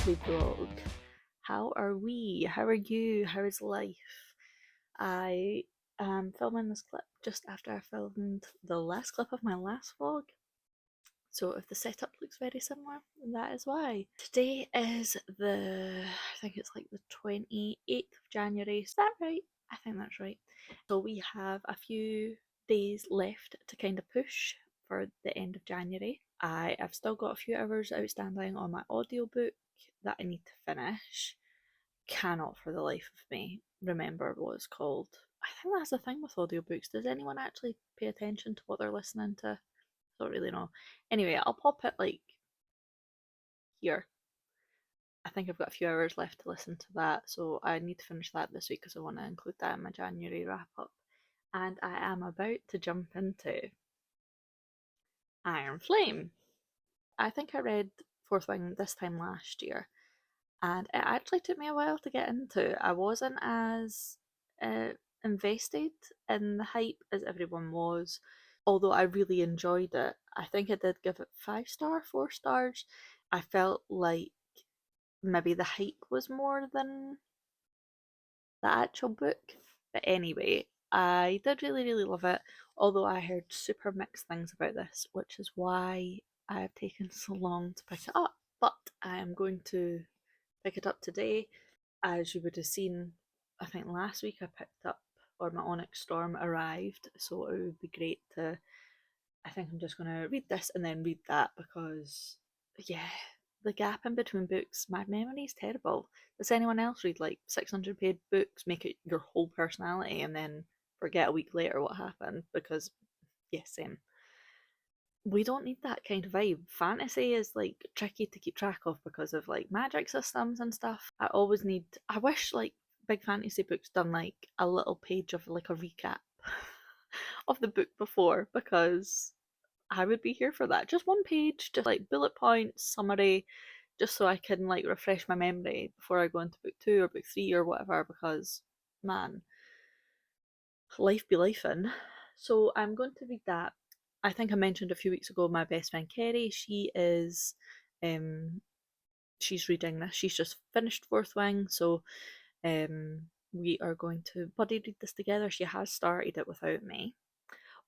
weekly vlog. How are we? How are you? How is life? I am filming this clip just after I filmed the last clip of my last vlog. So if the setup looks very similar, that is why. Today is I think it's like the 28th of January. Is that right? I think that's right. So we have a few days left to kind of push for the end of January. I have still got a few hours outstanding on my audiobook that I need to finish. Cannot for the life of me remember what it's called. I think that's the thing with audiobooks. Does anyone actually pay attention to what they're listening to? Don't really know. Anyway, I'll pop it like here. I think I've got a few hours left to listen to that, so I need to finish that this week because I want to include that in my January wrap up. And I am about to jump into Iron Flame. I think I read Fourth Wing this time last year, and it actually took me a while to get into. I wasn't as invested in the hype as everyone was, although I really enjoyed it. I think I did give it 5 star, 4 stars. I felt like maybe the hype was more than the actual book. But anyway, I did really love it, although I heard super mixed things about this, which is why I have taken so long to pick it up. But I am going to pick it up today. As you would have seen, I think last week I picked up, or my Onyx Storm arrived, so it would be great to. I think I'm just going to read this and then read that because, yeah, the gap in between books, my memory is terrible. Does anyone else read like 600-page books, make it your whole personality, and then forget a week later what happened? Because, yes, same. We don't need that kind of vibe. Fantasy is like tricky to keep track of because of like magic systems and stuff. I wish like big fantasy books done like a little page of like a recap of the book before, because I would be here for that. Just one page, just like bullet points, summary, just so I can like refresh my memory before I go into book 2 or book 3 or whatever, because man, life be lifing. So I'm going to read that. I think I mentioned a few weeks ago my best friend Kerry, um she's reading this. She's just finished Fourth Wing, so um we are going to buddy read this together. She has started it without me,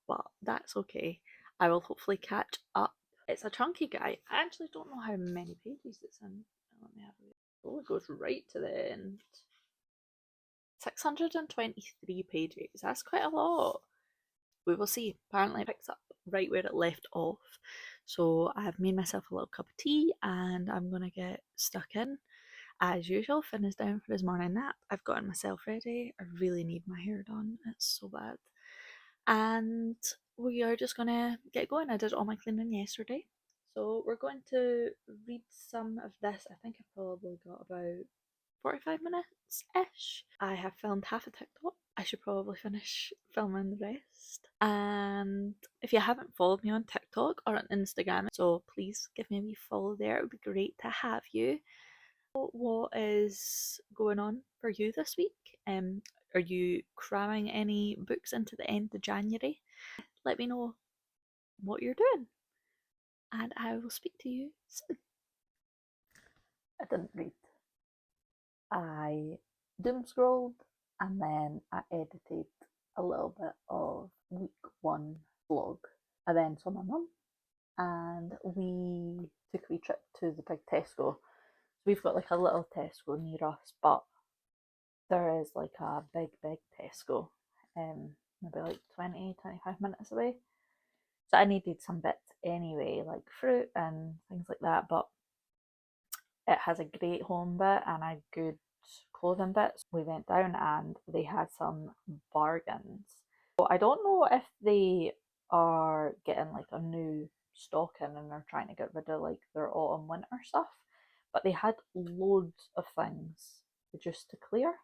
but that's okay. I will hopefully catch up. It's a chunky guy. I actually don't know how many pages it's in. Let me have a look. Oh, it goes right to the end. 623 pages. That's quite a lot. We will see. Apparently, it picks up right where it left off. So I've made myself a little cup of tea and I'm going to get stuck in. As usual, Finn is down for his morning nap. I've gotten myself ready. I really need my hair done. It's so bad. And we are just gonna get going. I did all my cleaning yesterday. So we're going to read some of this. I think I've probably got about 45 minutes ish. I have filmed half a TikTok. I should probably finish filming the rest. And if you haven't followed me on TikTok or on Instagram, so please give me a wee follow there. It would be great to have you. What is going on for you this week? Are you cramming any books into the end of January? Let me know what you're doing, and I will speak to you soon. I didn't read. I doom scrolled and then I edited a little bit of week 1 vlog. I then saw my mum and we took a wee trip to the big Tesco. We've got like a little Tesco near us, but there is like a big Tesco, maybe like 20-25 minutes away. So I needed some bits anyway, like fruit and things like that, but it has a great home bit and a good clothing bit. So we went down and they had some bargains. So I don't know if they are getting like a new stock in and they're trying to get rid of like their autumn winter stuff, but they had loads of things just to clear.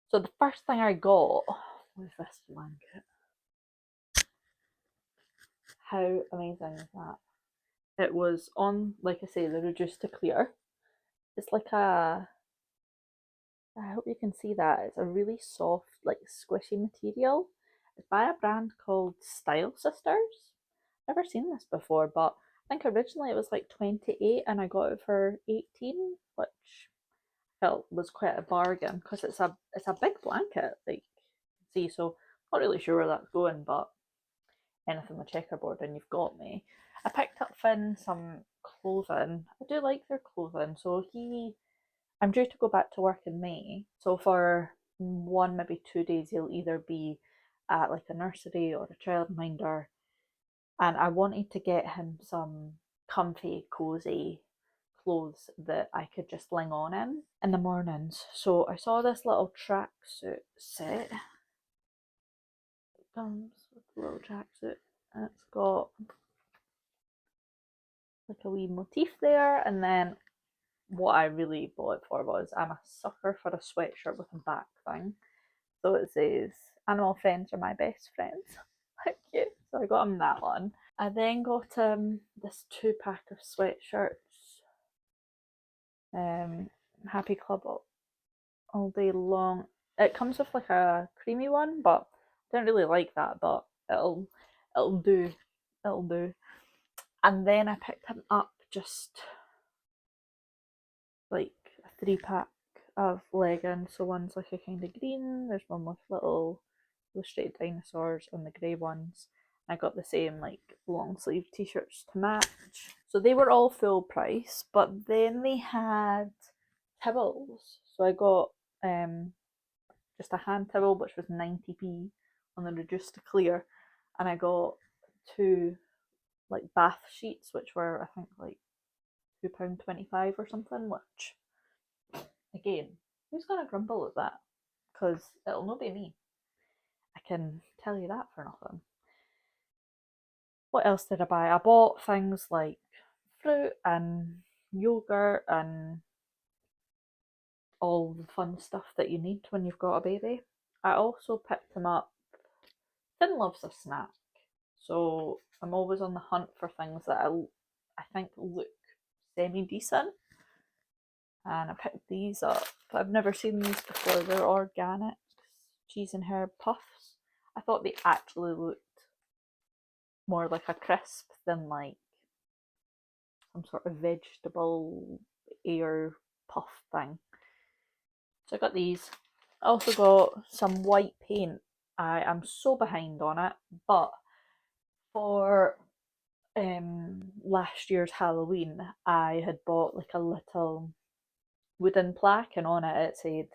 So the first thing I got was this blanket. How amazing is that? It was on, like I say, the reduced to clear. It's like I hope you can see that. It's a really soft, like squishy material. It's by a brand called Style Sisters. Never seen this before, but think originally it was like 28 and I got it for 18, which I felt was quite a bargain because it's a big blanket, like see, so not really sure where that's going, but anything with checkerboard and you've got me. I picked up Finn some clothing. I do like their clothing, so I'm due to go back to work in May. So for 1 maybe 2 days he'll either be at like a nursery or a childminder, and I wanted to get him some comfy, cozy clothes that I could just sling on him in the mornings. So I saw this little tracksuit set. It comes with a little tracksuit and it's got like a wee motif there, and then what I really bought it for was I'm a sucker for a sweatshirt with a back thing. So it says, "Animal friends are my best friends." Like cute. So I got him that one. I then got this 2 pack of sweatshirts. Happy Club all day long. It comes with like a creamy one, but I don't really like that, but it'll do. It'll do. And then I picked him up just like a 3 pack of leggings. So one's like a kind of green, there's one with little illustrated dinosaurs and the grey ones. I got the same like long sleeve t-shirts to match. So they were all full price, but then they had towels. So I got just a hand towel which was 90p on the reduced to clear, and I got 2 like bath sheets which were I think like £2.25 or something, which again, who's gonna grumble at that? Because it'll not be me. I can tell you that for nothing. What else did I buy? I bought things like fruit and yogurt and all the fun stuff that you need when you've got a baby. I also picked him up. Finn loves a snack, so I'm always on the hunt for things that I think look semi decent. And I picked these up. I've never seen these before. They're organics, cheese and herb puffs. I thought they actually looked more like a crisp than like some sort of vegetable air puff thing. So I got these. I also got some white paint. I am so behind on it, but for last year's Halloween, I had bought like a little wooden plaque, and on it said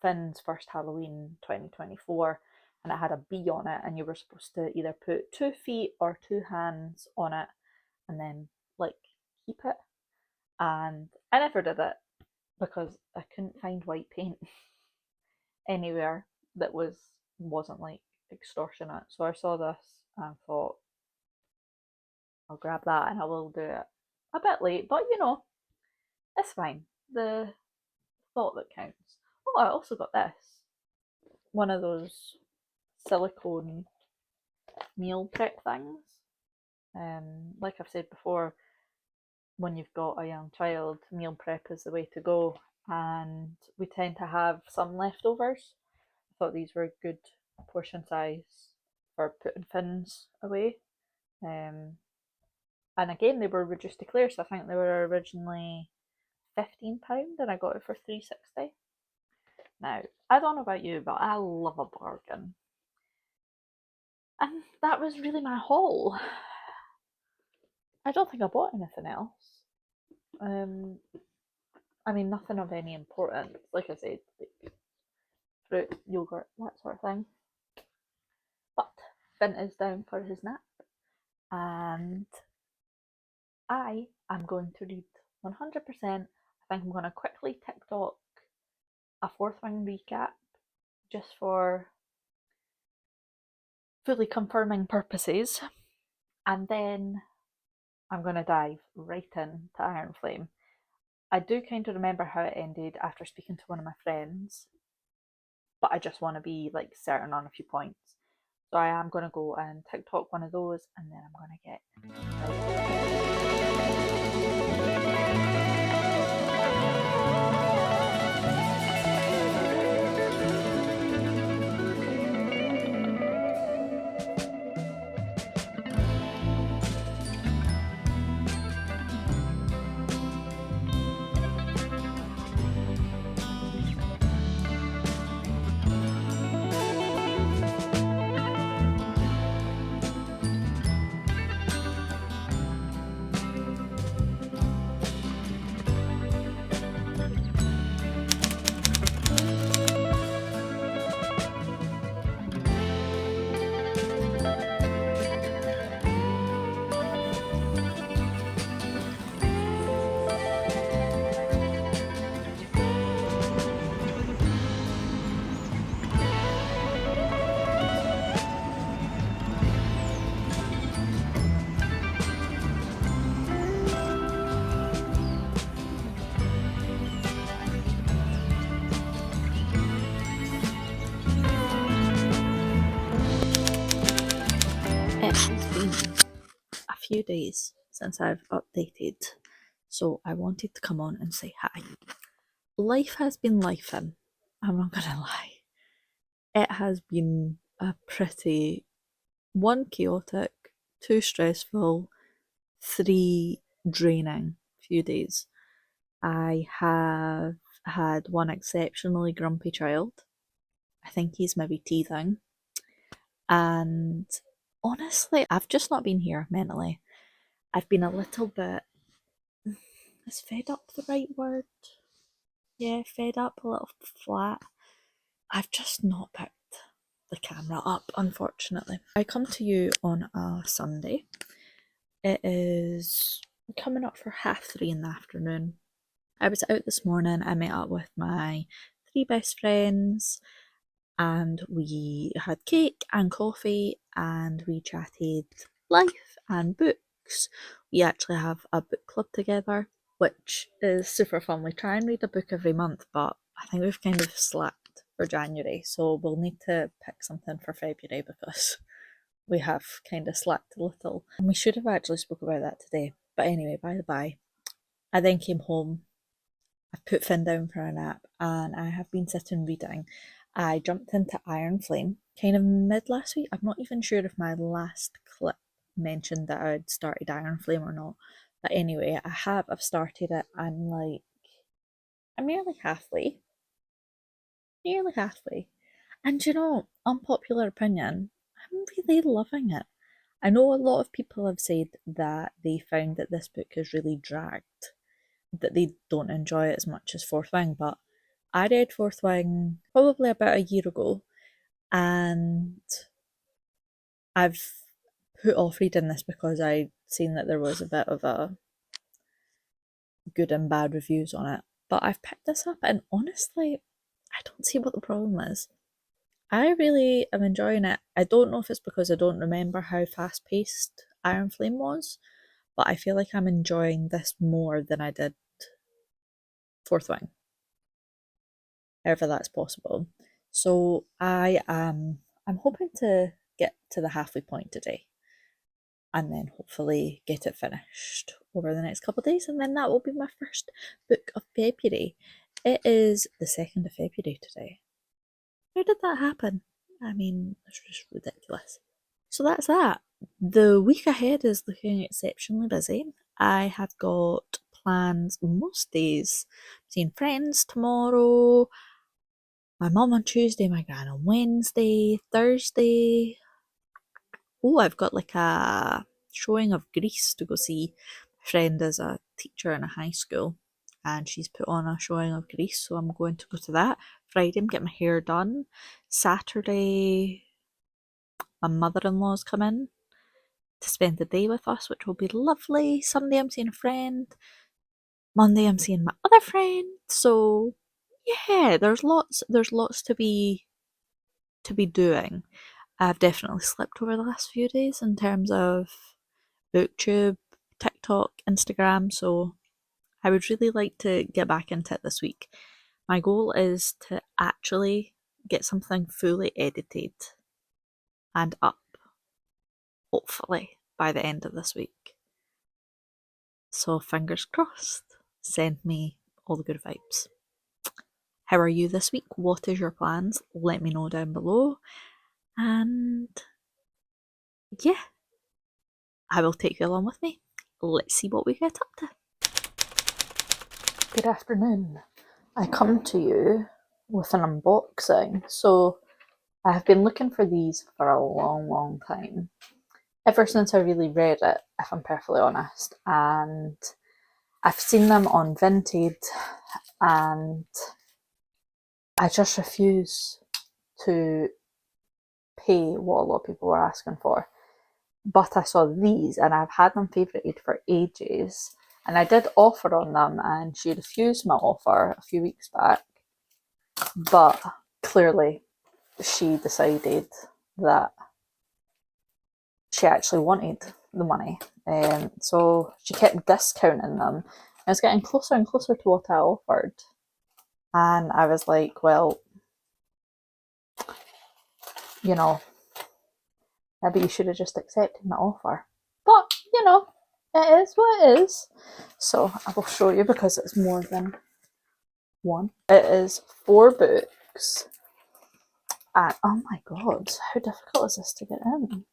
Finn's first Halloween 2024, and it had a bee on it, and you were supposed to either put 2 feet or 2 hands on it and then like keep it. And I never did it because I couldn't find white paint anywhere that wasn't like extortionate. So I saw this and I thought I'll grab that and I will do it a bit late, but it's fine. The thought that counts. Oh, I also got this. One of those silicone meal prep things. Like I've said before, when you've got a young child, meal prep is the way to go, and we tend to have some leftovers. I thought these were good portion size for putting Finns away. And again, they were reduced to clear, so I think they were originally £15 and I got it for £3.60. Now, I don't know about you, but I love a bargain. And that was really my haul. I don't think I bought anything else. I mean, nothing of any importance. Like I said, like fruit, yogurt, that sort of thing. But Finn is down for his nap, and I am going to read 100%. I think I'm going to quickly TikTok a Fourth Wing recap just for fully confirming purposes, and then I'm going to dive right into Iron Flame. I do kind of remember how it ended after speaking to one of my friends, but I just want to be like certain on a few points. So I am going to go and TikTok one of those, and then I'm going to get It's been a few days since I've updated, so I wanted to come on and say hi. Life has been lifing, I'm not gonna lie. It has been a pretty, one, chaotic, two, stressful, three, draining few days. I have had one exceptionally grumpy child. I think he's maybe teething. And honestly, I've just not been here mentally. I've been a little bit. Is fed up the right word? Yeah, fed up, a little flat. I've just not picked the camera up, unfortunately. I come to you on a Sunday. It is coming up for 3:30 in the afternoon. I was out this morning. I met up with my three best friends and we had cake and coffee and we chatted life and books. We actually have a book club together, which is super fun. We try and read a book every month, but I think we've kind of slacked for January, so we'll need to pick something for February because we have kind of slacked a little. And we should have actually spoke about that today. But anyway, by the by, I then came home. I've put Finn down for a nap and I have been sitting reading. I jumped into Iron Flame kind of mid last week. I'm not even sure if my last clip mentioned that I'd started Iron Flame or not. But anyway, I have. I've started it. I'm nearly halfway. Nearly halfway. And you know, unpopular opinion, I'm really loving it. I know a lot of people have said that they found that this book is really dragged, that they don't enjoy it as much as Fourth Wing, but I read Fourth Wing probably about a year ago and I've put off reading this because I'd seen that there was a bit of a good and bad reviews on it. But I've picked this up and honestly, I don't see what the problem is. I really am enjoying it. I don't know if it's because I don't remember how fast paced Iron Flame was, but I feel like I'm enjoying this more than I did Fourth Wing, however that's possible. So I'm hoping to get to the halfway point today and then hopefully get it finished over the next couple of days, and then that will be my first book of February. It is the 2nd of February today. How did that happen? I mean, it's just ridiculous. So that's that. The week ahead is looking exceptionally busy. I have got plans most days. Seeing friends tomorrow, my mum on Tuesday, my gran on Wednesday, Thursday. Oh, I've got like a showing of Grease to go see. My friend is a teacher in a high school and she's put on a showing of Grease, so I'm going to go to that. Friday, I'm getting my hair done. Saturday, my mother-in-law's coming to spend the day with us, which will be lovely. Sunday, I'm seeing a friend. Monday, I'm seeing my other friend. So yeah, there's lots to be doing. I've definitely slipped over the last few days in terms of Booktube, TikTok, Instagram, so I would really like to get back into it this week. My goal is to actually get something fully edited and up, hopefully, by the end of this week. So fingers crossed, send me all the good vibes. How are you this week? What is your plans? Let me know down below. And yeah, I will take you along with me. Let's see what we get up to. Good afternoon. I come to you with an unboxing. So I have been looking for these for a long, long time. Ever since I really read it, if I'm perfectly honest. And I've seen them on Vinted and I just refuse to pay what a lot of people were asking for. But I saw these and I've had them favourited for ages. And I did offer on them and she refused my offer a few weeks back. But clearly she decided that she actually wanted the money. So she kept discounting them. I was getting closer and closer to what I offered. And I was like, well, you know, Maybe you should have just accepted my offer. But, you know, it is what it is. So I will show you because it's more than one. It is 4 books. And oh my god, how difficult is this to get in?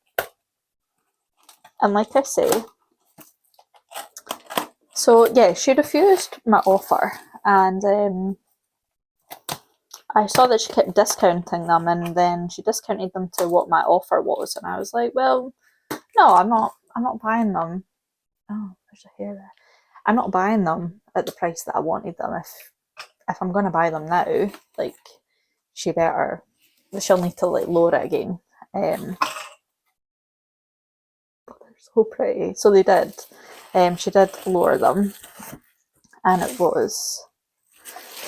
And like I say, so yeah, she refused my offer, and I saw that she kept discounting them, and then she discounted them to what my offer was, and I was like, well, no, I'm not buying them. Oh, there's a hair there. I'm not buying them at the price that I wanted them. If I'm gonna buy them now, like, she'll need to like lower it again. But they're so pretty. So they did. She did lower them, and it was.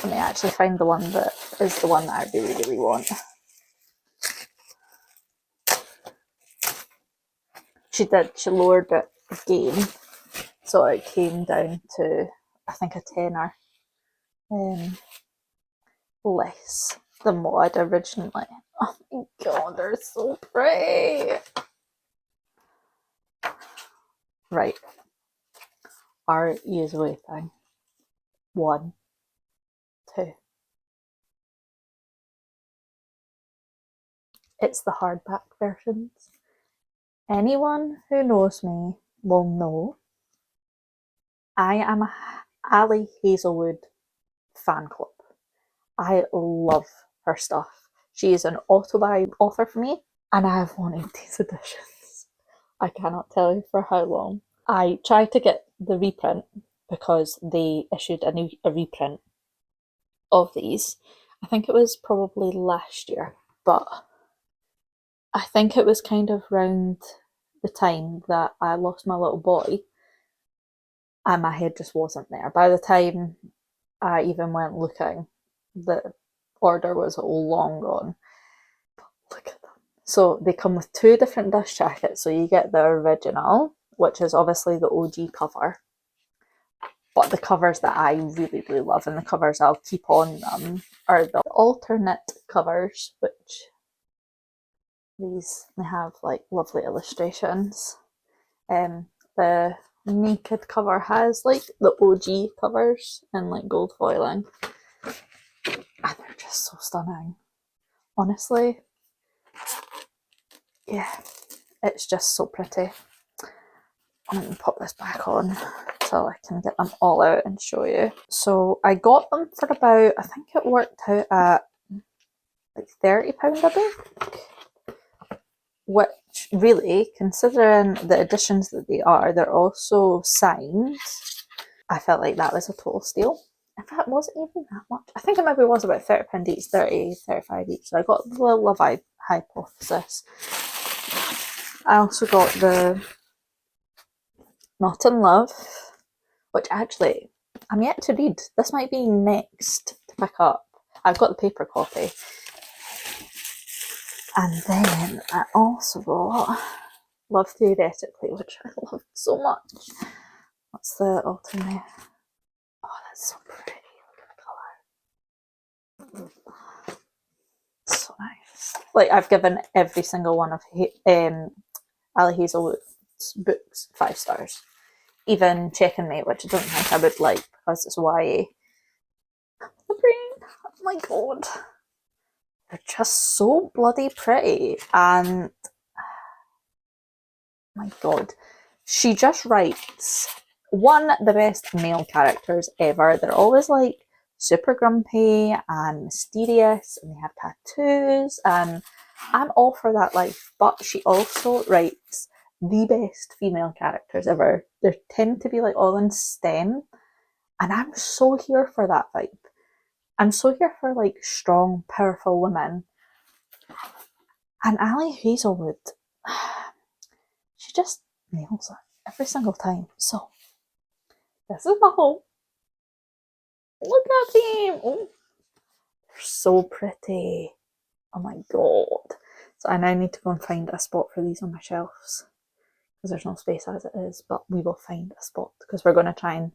Let me actually find the one that is the one that I really, really want. She did. She lowered it again, so it came down to, I think, a tenner less than what I'd originally. Oh my god, they're so pretty. Right. Are you waiting? 1, 2. It's the hardback versions. Anyone who knows me will know I am a Ali Hazelwood fan club. I love her stuff. She is an auto-buy author for me, and I have wanted these editions. I cannot tell you for how long. I tried to get the reprint because they issued a reprint of these. I think it was probably last year, but I think it was kind of round the time that I lost my little boy, and my head just wasn't there. By the time I even went looking, the order was long gone. But look at them. So they come with 2 different dust jackets. So you get the original, which is obviously the OG cover, but the covers that I really, really love, and the covers I'll keep on them, are the alternate covers, which they have like lovely illustrations. The naked cover has like the OG covers and like gold foiling, and they're just so stunning. Honestly, yeah, it's just so pretty. I'm going to pop this back on so I can get them all out and show you. So I got them for about, I think it worked out at like £30 a book, which really, considering the editions that they are, they're also signed. I felt like that was a total steal. In fact, it wasn't even that much. I think it maybe was about £30 each, 30, 35 each. So I got the Love Hypothesis. I also got the Not in Love, which actually I'm yet to read. This might be next to pick up. I've got the paper copy. And then I also got Love Theoretically, which I loved so much. What's the alternate? Oh, that's so pretty. Look at the colour. So nice. Like, I've given every single one of Ali Hazelwood's books 5 stars. Even Checking Mate, which I don't think I would like because it's YA. The brain. Oh my god. They're just so bloody pretty, and my god, she just writes the best male characters ever. They're always like super grumpy and mysterious, and they have tattoos, and I'm all for that life. But she also writes the best female characters ever. They tend to be like all in STEM, and I'm so here for that vibe. I'm so here for like strong, powerful women. And Ali Hazelwood, she just nails it every single time. So, this is my home. Look at them! Oh, they're so pretty. Oh my god. So I now need to go and find a spot for these on my shelves, because there's no space as it is, but we will find a spot, because we're going to try and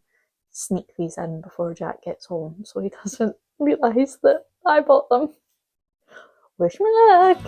sneak these in before Jack gets home so he doesn't realise that I bought them. Wish me luck!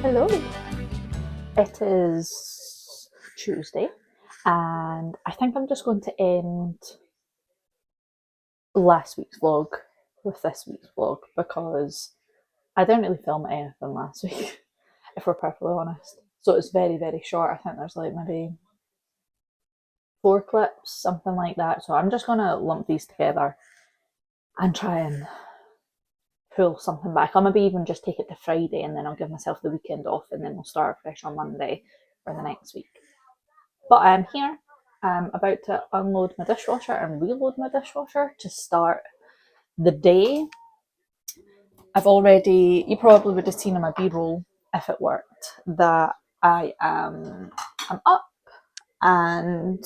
Hello. It is Tuesday, and I think I'm just going to end last week's vlog with this week's vlog because I didn't really film anything last week, if we're perfectly honest. So it's very, very short. I think there's like maybe 4 clips, something like that. So I'm just going to lump these together and try and pull something back. I'll maybe even just take it to Friday and then I'll give myself the weekend off and then we'll start fresh on Monday for the next week. But I'm here. I'm about to unload my dishwasher and reload my dishwasher to start the day. You probably would have seen in my B-roll, if it worked, that I'm up and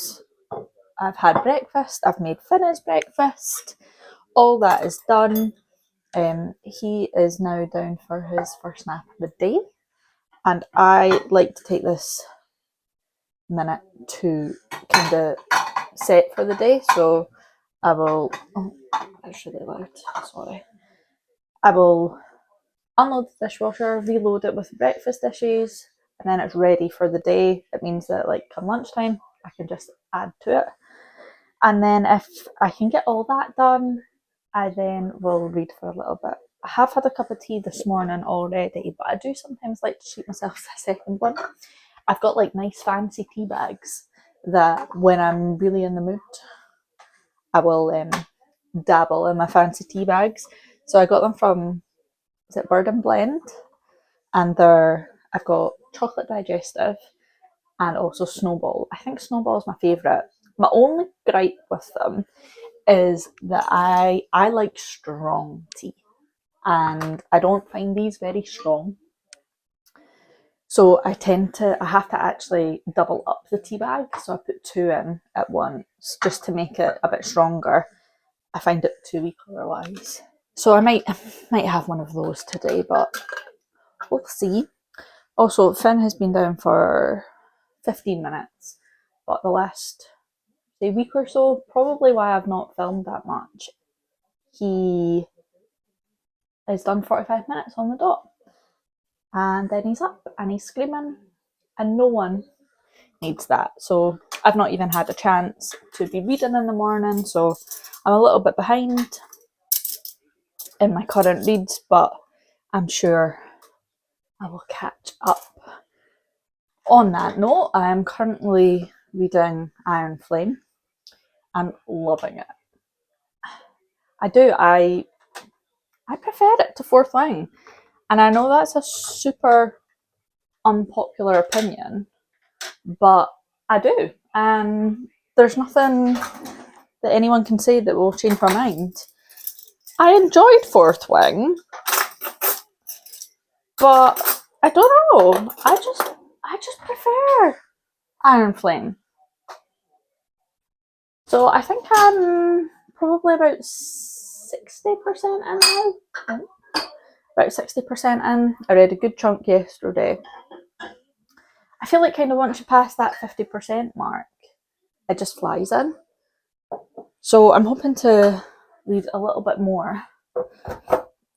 I've had breakfast. I've made Finn his breakfast. All that is done. He is now down for his first nap of the day. And I like to take this minute to kind of set for the day. So I will, oh, that's really loud, sorry. I will unload the dishwasher, reload it with breakfast dishes, and then it's ready for the day. It means that, like, come lunchtime, I can just add to it. And then if I can get all that done, I then will read for a little bit. I have had a cup of tea this morning already, but I do sometimes like to treat myself to a second one. I've got like nice fancy tea bags that when I'm really in the mood, I will dabble in my fancy tea bags. So I got them from, is it Bird and Blend? And I've got chocolate digestive and also Snowball. I think Snowball is my favourite. My only gripe with them is that I like strong tea and I don't find these very strong. So I have to actually double up the tea bag. So I put 2 in at once just to make it a bit stronger. I find it too weak otherwise. So I might have one of those today, but we'll see. Also, Finn has been down for 15 minutes, but the last week or so, probably why I've not filmed that much, he has done 45 minutes on the dot. And then he's up and he's screaming, and no one needs that. So I've not even had a chance to be reading in the morning, so I'm a little bit behind in my current reads, but I'm sure I will catch up. On that note, I am currently reading Iron Flame. I'm loving it. I do. I prefer it to Fourth Wing, and I know that's a super unpopular opinion, but I do. There's nothing that anyone can say that will change my mind. I enjoyed Fourth Wing, but I don't know. I just prefer Iron Flame. So I think I'm probably about 60% in now. About 60% in. I read a good chunk yesterday. I feel like kind of once you pass that 50% mark, it just flies in. So I'm hoping to read a little bit more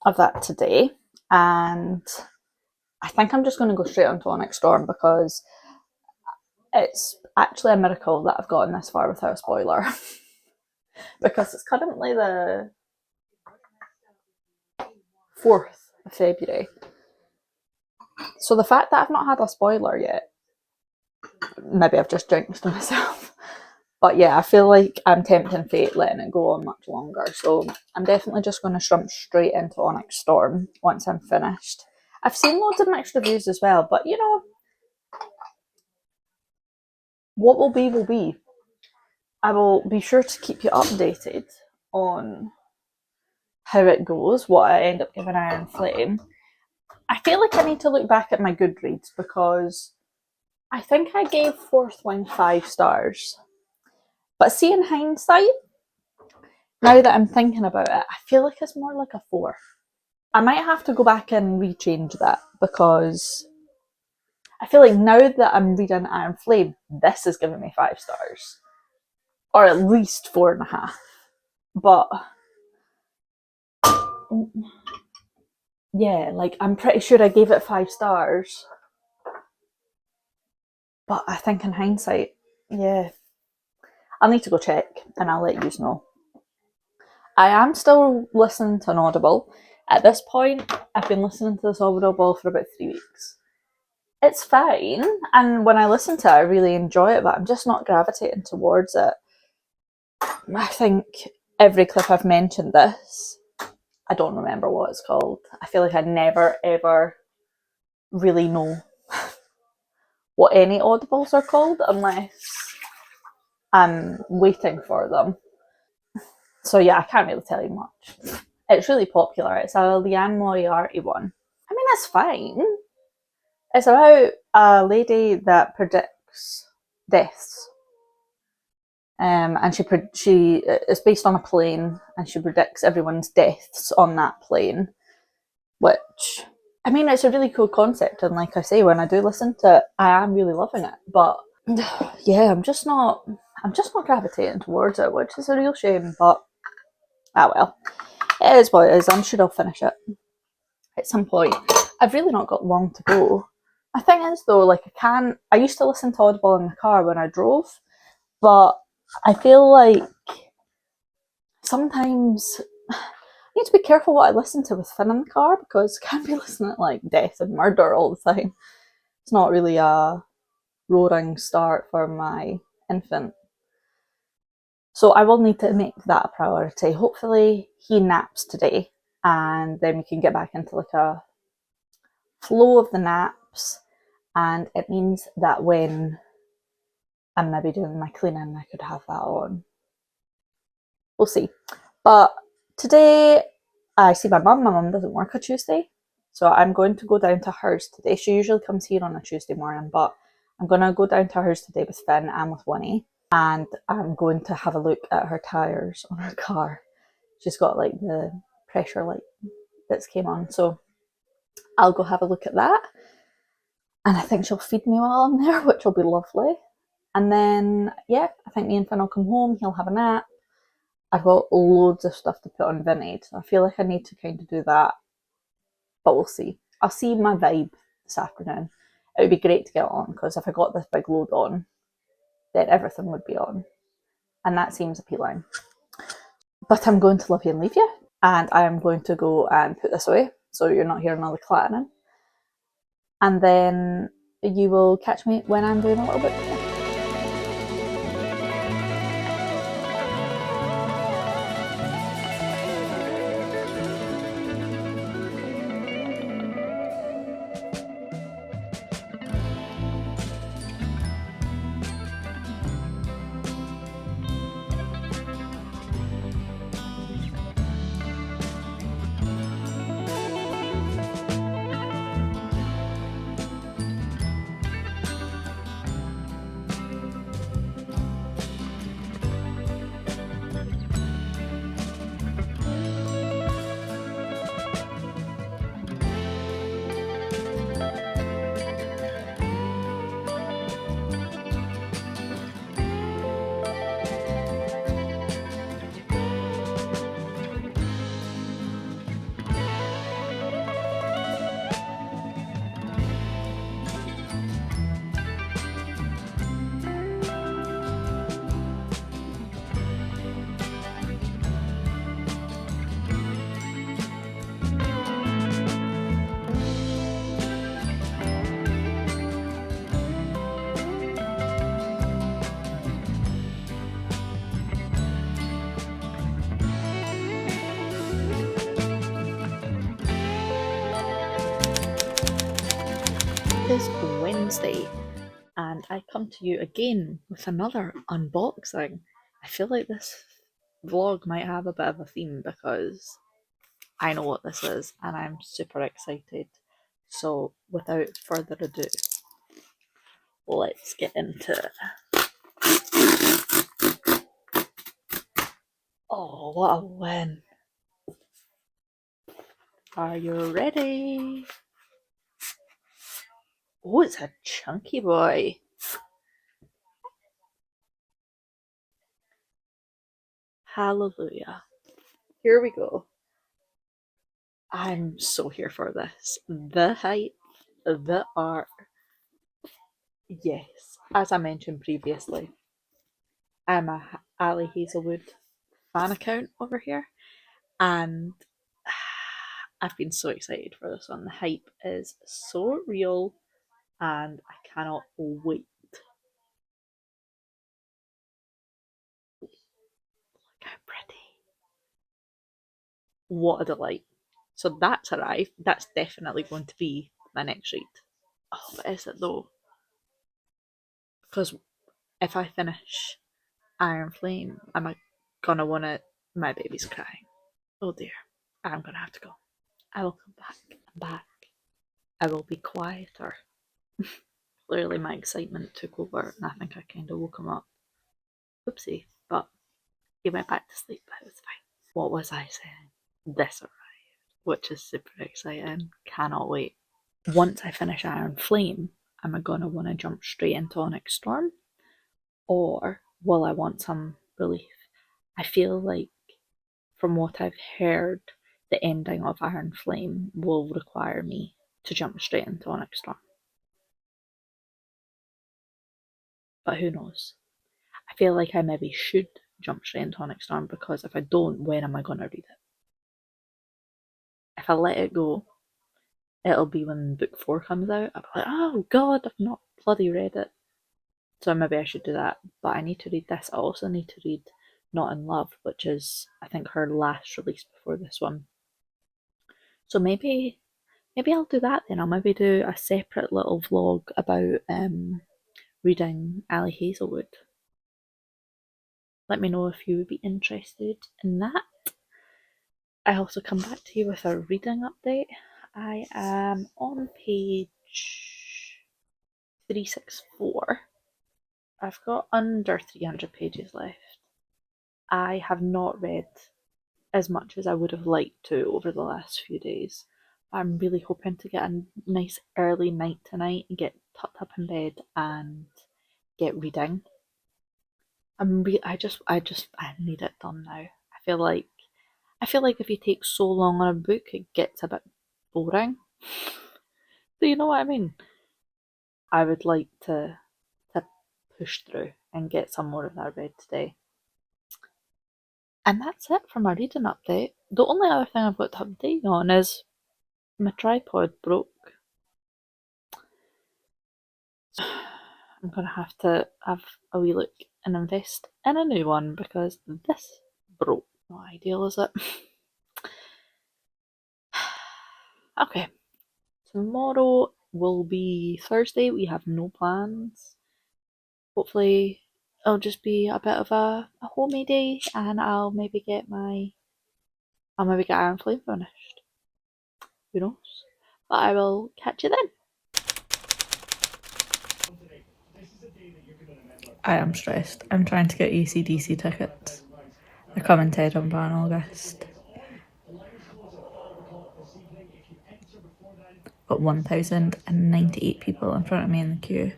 of that today. And I think I'm just going to go straight onto Onyx Storm because it's actually a miracle that I've gotten this far without a spoiler. Because it's currently the 4th of February. So the fact that I've not had a spoiler yet, maybe I've just jinxed myself. But yeah, I feel like I'm tempting fate letting it go on much longer. So I'm definitely just going to shrimp straight into Onyx Storm once I'm finished. I've seen loads of mixed reviews as well, but you know, what will be will be. I will be sure to keep you updated on how it goes, what I end up giving Iron Flame. I feel like I need to look back at my Goodreads because I think I gave Fourth Wing 5 stars. But see, in hindsight, now that I'm thinking about it, I feel like it's more like a 4. I might have to go back and rechange that because I feel like now that I'm reading Iron Flame, this is giving me 5 stars. Or at least 4.5. But Yeah, like I'm pretty sure I gave it 5 stars, but I think in hindsight, yeah, I'll need to go check and I'll let you know. I am still listening to an Audible. At this point, I've been listening to this Audible for about 3 weeks. It's fine, and when I listen to it, I really enjoy it, but I'm just not gravitating towards it. I think every clip I've mentioned this, I don't remember what it's called. I feel like I never ever really know what any audibles are called unless I'm waiting for them. So yeah, I can't really tell you much. It's really popular. It's a Leanne Moriarty one. I mean, that's fine. It's about a lady that predicts deaths. And she it's based on a plane, and she predicts everyone's deaths on that plane. Which, I mean, it's a really cool concept, and like I say, when I do listen to it, I am really loving it. But yeah, I'm just not gravitating towards it, which is a real shame. But ah well, it is what it is. I'm sure I'll finish it at some point. I've really not got long to go. The thing is though, like I used to listen to Audible in the car when I drove, but I feel like sometimes I need to be careful what I listen to with Finn in the car because I can't be listening to like death and murder all the time. It's not really a roaring start for my infant. So I will need to make that a priority. Hopefully he naps today and then we can get back into like a flow of the naps, and it means that when I'm maybe doing my cleaning I could have that on. We'll see. But today I see my mum. My mum doesn't work on Tuesday. So I'm going to go down to hers today. She usually comes here on a Tuesday morning, but I'm going to go down to hers today with Finn and with Winnie. And I'm going to have a look at her tyres on her car. She's got like the pressure light that's came on. So I'll go have a look at that. And I think she'll feed me while I'm there, which will be lovely. And then, yeah, I think me and Finn will come home. He'll have a nap. I've got loads of stuff to put on Vintage. So I feel like I need to kind of do that, but we'll see. I'll see my vibe this afternoon. It would be great to get on because if I got this big load on, then everything would be on, and that seems appealing. But I'm going to love you and leave you, and I am going to go and put this away so you're not hearing all the clattering, and then you will catch me when I'm doing a little bit more. It is Wednesday, and I come to you again with another unboxing. I feel like this vlog might have a bit of a theme because I know what this is and I'm super excited. So, without further ado, let's get into it. Oh, what a win! Are you ready? Oh, it's a chunky boy. Hallelujah. Here we go. I'm so here for this. The height, the art. Yes, as I mentioned previously, I'm a Ali Hazelwood fan account over here, and I've been so excited for this one. The hype is so real, and I cannot wait. Look how pretty. What a delight. So that's arrived. That's definitely going to be my next read. Oh, but is it though? Because if I finish Iron Flame, am I gonna want to? My baby's crying. Oh dear. I'm gonna have to go. I will come back. I'm back. I will be quieter. Clearly, my excitement took over, and I think I kind of woke him up. Oopsie. But he went back to sleep, but it was fine. What was I saying? This arrived, which is super exciting. Cannot wait. Once I finish Iron Flame, am I gonna want to jump straight into Onyx Storm? Or will I want some relief? I feel like, from what I've heard, the ending of Iron Flame will require me to jump straight into Onyx Storm. But who knows? I feel like I maybe should jump straight into Onyx Storm, because if I don't, when am I going to read it? If I let it go, it'll be when book 4 comes out. I'll be like, oh god, I've not bloody read it. So maybe I should do that. But I need to read this. I also need to read Not in Love, which is, I think, her last release before this one. So maybe I'll do that then. I'll maybe do a separate little vlog about reading Ali Hazelwood. Let me know if you would be interested in that. I also come back to you with a reading update. I am on page 364. I've got under 300 pages left. I have not read as much as I would have liked to over the last few days. I'm really hoping to get a nice early night tonight and get tucked up in bed and get reading. I need it done now. I feel like if you take so long on a book, it gets a bit boring. Do you know what I mean? I would like to push through and get some more of that read today. And that's it for my reading update. The only other thing I've got to update you on is my tripod broke. I'm going to have to have a wee look and invest in a new one, because this broke. Not ideal, is it? Okay. Tomorrow will be Thursday. We have no plans. Hopefully it'll just be a bit of a homey day, and I'll maybe get Iron Flame finished. Who knows? But I will catch you then. I am stressed. I'm trying to get AC/DC tickets. They're coming to Edinburgh in August. Got 1,098 people in front of me in the queue.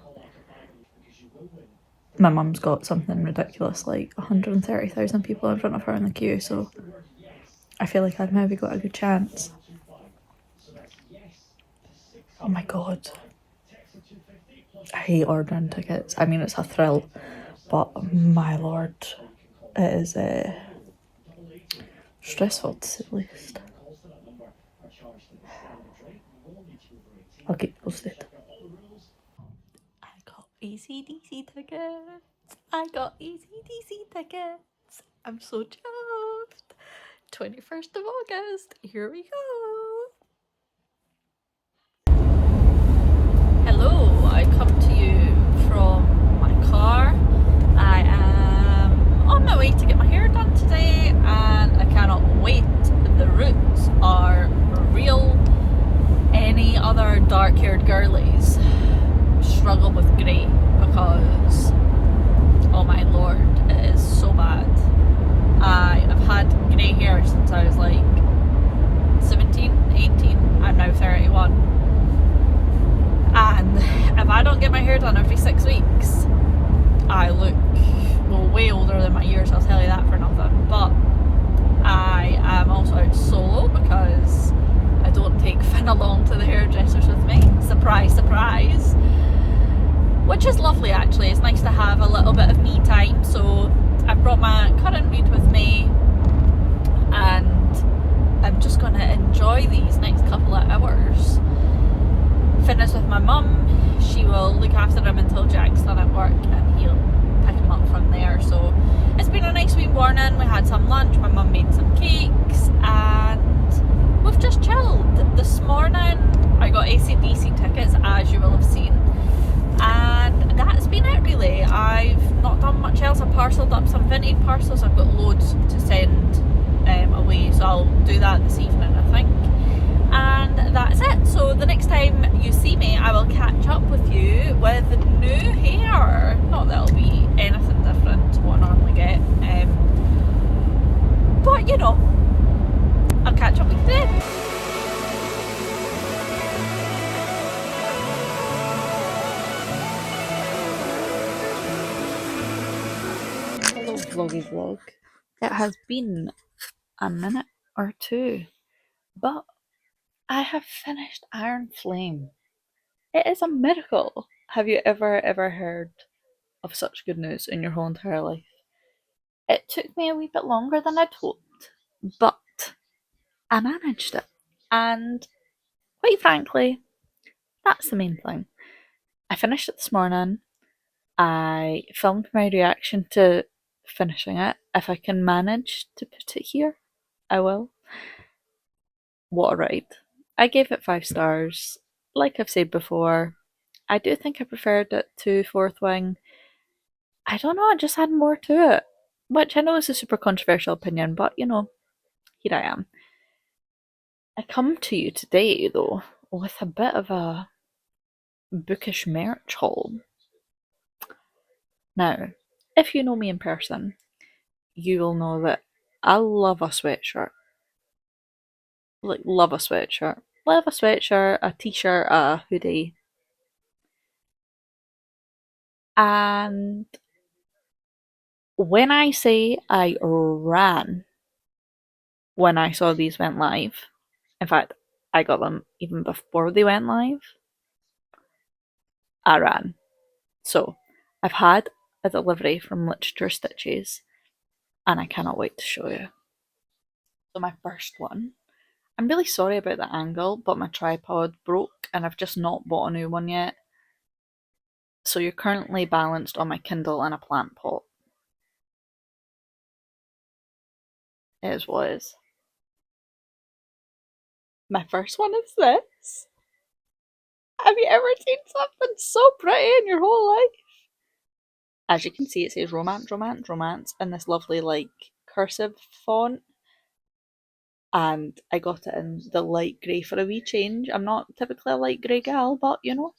My mum's got something ridiculous like 130,000 people in front of her in the queue, so I feel like I've maybe got a good chance. Oh my god. I hate ordering tickets. I mean, it's a thrill, but my lord, it is stressful to say the least. I'll keep you posted. I got AC/DC tickets. I'm so chuffed. 21st of August. Here we go. Hello, I come to you from my car. I am on my way to get my hair done today, and I cannot wait. The roots are real. Any other dark-haired girlies struggle with grey, because, oh my lord, it is so bad. I have had grey hair since I was like 17, 18. I'm now 31. And if I don't get my hair done every 6 weeks, I look, well, way older than my years, I'll tell you that for nothing. But I am also out solo because don't take Finn along to the hairdressers with me. Surprise, surprise. Which is lovely actually. It's nice to have a little bit of me time. So I've brought my current read with me, and I'm just going to enjoy these next couple of hours. Finn is with my mum. She will look after him until Jack's done at work, and he'll pick him up from there. So it's been a nice wee morning. We had some lunch, my mum made some cakes, and we've just chilled. This morning I got AC/DC tickets, as you will have seen, and that's been it really. I've not done much else. I parcelled up some vintage parcels. I've got loads to send away, so I'll do that this evening I think. And that's it. So the next time you see me, I will catch up with you with new hair. Not that it'll be anything different to what I normally get, but you know, I'll catch up with you then. Hello vloggy vlog. It has been a minute or two, but I have finished Iron Flame. It is a miracle. Have you ever heard of such good news in your whole entire life? It took me a wee bit longer than I'd hoped, but I managed it. And quite frankly, that's the main thing. I finished it this morning. I filmed my reaction to finishing it. If I can manage to put it here, I will. What a ride. I gave it 5 stars. Like I've said before, I do think I preferred it to Fourth Wing. I don't know, I just had more to it. Which I know is a super controversial opinion, but you know, here I am. I come to you today, though, with a bit of a bookish merch haul. Now, if you know me in person, you will know that I love a sweatshirt. Like, love a sweatshirt. Love a sweatshirt, a t-shirt, a hoodie. And when I say I ran when I saw these went live, in fact, I got them even before they went live, I ran. So, I've had a delivery from Literature Stitches, and I cannot wait to show you. So my first one, I'm really sorry about the angle, but my tripod broke and I've just not bought a new one yet. So you're currently balanced on my Kindle and a plant pot. It is what it is. My first one is this. Have you ever seen something so pretty in your whole life? As you can see, it says romance, romance, romance in this lovely like cursive font. And I got it in the light grey for a wee change. I'm not typically a light grey gal, but you know,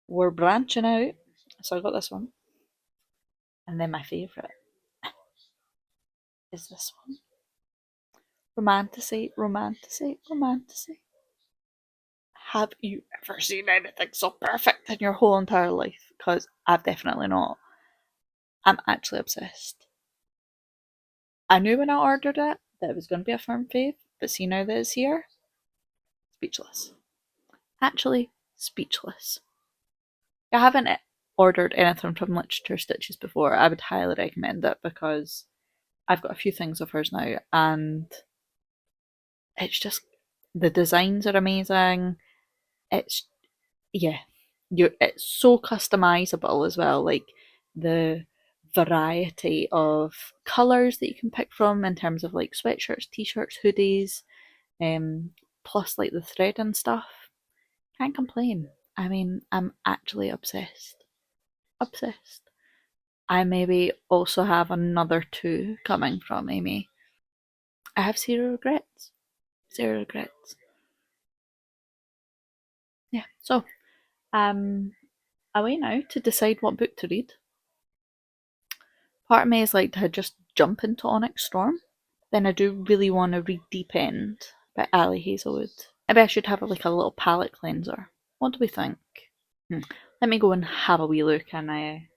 we're branching out. So I got this one. And then my favourite is this one. Romantasy, romantasy, romantasy. Have you ever seen anything so perfect in your whole entire life? Because I've definitely not. I'm actually obsessed. I knew when I ordered it that it was going to be a firm fave, but see now that it's here, speechless. Actually, speechless. I haven't ordered anything from Literature Stitches before. I would highly recommend it because I've got a few things of hers now, and it's just, the designs are amazing. It's, yeah, it's so customizable as well. Like the variety of colours that you can pick from in terms of like sweatshirts, t-shirts, hoodies, plus like the thread and stuff. Can't complain. I mean, I'm actually obsessed. Obsessed. I maybe also have another 2 coming from Amy. I have zero regrets. Zero regrets. Yeah, so away now to decide what book to read. Part of me is like to just jump into Onyx Storm. Then I do really want to read Deep End by Ali Hazelwood. Maybe I should have like a little palette cleanser. What do we think? Let me go and have a wee look, and I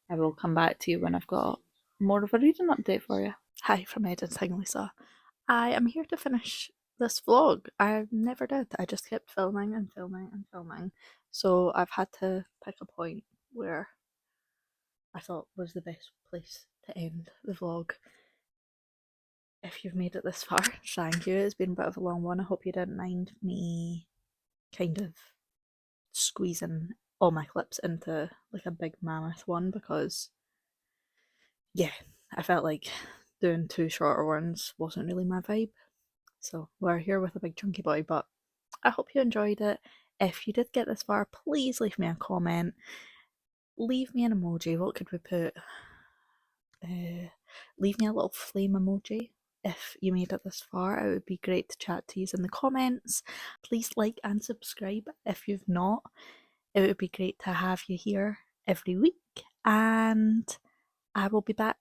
will come back to you when I've got more of a reading update for you. Hi from Editing Lisa. I am here to finish this vlog. I never did. I just kept filming and filming and filming. So I've had to pick a point where I thought was the best place to end the vlog. If you've made it this far, thank you. It's been a bit of a long one. I hope you didn't mind me kind of squeezing all my clips into like a big mammoth one, because yeah, I felt like doing two shorter ones wasn't really my vibe. So we're here with a big chunky boy, but I hope you enjoyed it. If you did get this far, please leave me a comment. Leave me an emoji. What could we put? Leave me a little flame emoji if you made it this far. It would be great to chat to you in the comments. Please like and subscribe if you've not. It would be great to have you here every week, and I will be back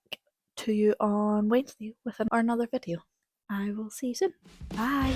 to you on Wednesday with another video. I will see you soon. Bye.